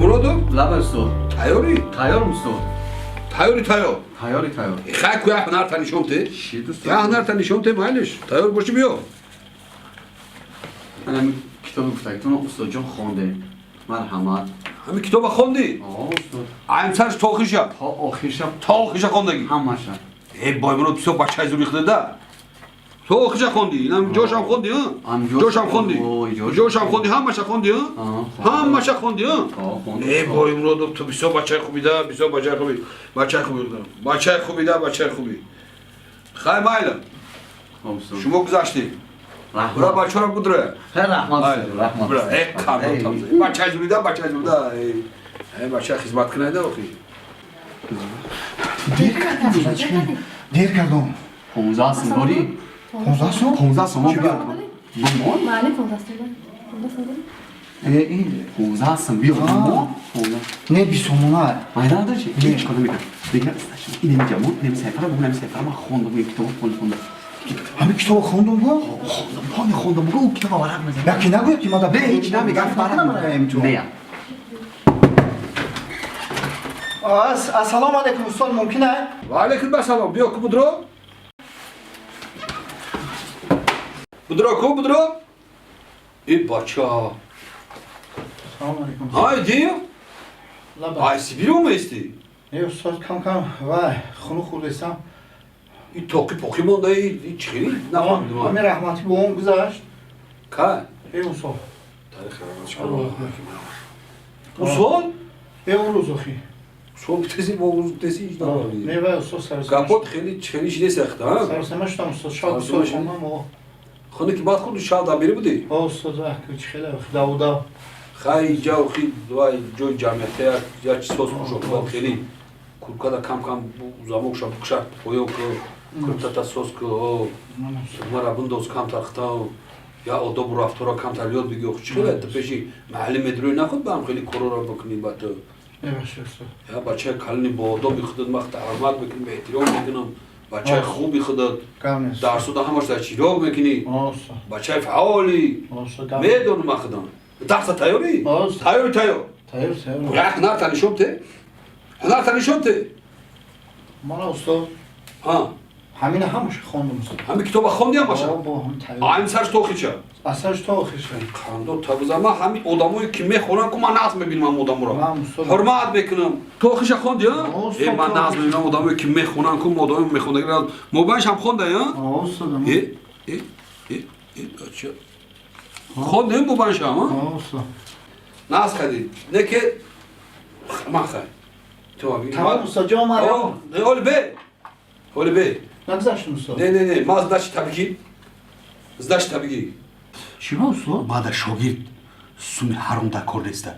Boymurodov? Laba usto. Tayori? Tayyor usto. Tayori tayor. Tayyor tayyor. Xay ku ya hunar ta nishon te? Shi dost. Ya hunar ta nishon te maylish. Tayor boshi biyo. Ana kitob guftaktun ustojon khonde. Marhamat. Hami kitoba khondi. Usto. Aym sarsh to'xisha. Ta oxirshab To'xisha khondagi. hammasha. Ey Boymurod piso bachay zuri xida da. To'xisha khondi. Inam josham khondi ha. Josham khondi. Josham khondi hammasha khondi ha. Hammasha khondi ha. Ey Boymurod tu piso bachay khubi da, piso bachay khubi. Bachay khubi. Bachay khubi da, bachay khubi. Xay mayla. Usto. Shumo guzashti. Bura bachora budra. Rahmat. Rahmat. Bura ey kam. Bachay zuri da, bachay zuri da. Ey bachay xizmat qilay da oxi. دیر کردم 15 سال داری؟ 15 سال 15 سال ما بیا. مامان؟ بله 15 سال 15 سال این 15 سال بیا. مامان؟ 15. نه 20 سال Aydan da şey, hiç kadar mı? Bekle, işte inim camı, nem sayfara, bu nem sayfara, ama khondu bu kitabı khondu. همه کتاب خوندم با Khondu, bu kitabı var mı? یکی نگوید که ما در به هیچ نمیگم نه یا السلام علیکم استاد ممکنه Va aleyküm assalam. Biyo ku budro? Budro ku budro? Ey bacha. سلام علیکم Hay diyo. لبا Ay sibiro mu esti? ای استاد کم کم وای خونو خوردستم İ toki pokemon da iyi çıkıyor. Ne yapalım? همه رحمتی به اون گذاشت Ka. ای استاد Tarih Allah. Usul? ای اون روزخی Sol bitesi bu bitesi hiç ne نه yapalım? وای استاد سرسمش Kapot xeli şile sekta ha. سرسمش tam استاد شاد استاد سرسمش. خوندم و Xonu ki bat kurdu şalda biri bu değil. ها استاد وای کوچ خیلی داودا Xay cav xi vay joy camiyete ya sos kuşok bat xeli. Kurkada kam kam bu zamok şap kuşak poyok kurtata sos ko o mara bundos kam tarxta ya o dobro avtora kam taryod bigi ox çıkıyor da peşi mahalle medroy nakhud bam xeli korora bakni bat ای باشه استاد ya bachay kalni bodo bi khudad maqt armat bekin be ihtiram bekinam bachay khub bi khudad کم نیست darsu da hamash da chirog bekini ها استاد bachay faoli استاد medon maqdan darsa tayori Olsun. tayori tayo تایید تایید ya hnar tani shomte hnar tani shomte مالا استاد ha همین همش خوندم استاد hami kitoba khondi am basha با هم تایید aym sarsh toxicha اصلاش تا آخرش khando tabzama hami odamoy ki me khonan ku man naz mebinam odamura من استاد hurmat bekinam toxisha khondi ha Olsun, e man naz toxish. mebinam odamoy ki me khonan ku odamoy me khonda gras moban sham khonda ha آه استاد अच्छा خود نمی ببن شما آه استاد ناز کردی نه که ما خواهی تو هم تمام استاد جا مریم نه اولی به اولی به نگذاشتم استاد نه ما زداشت طبیعی زداشت طبیعی چی با استاد؟ ما در شاگرد سومی حرام در کار نیسته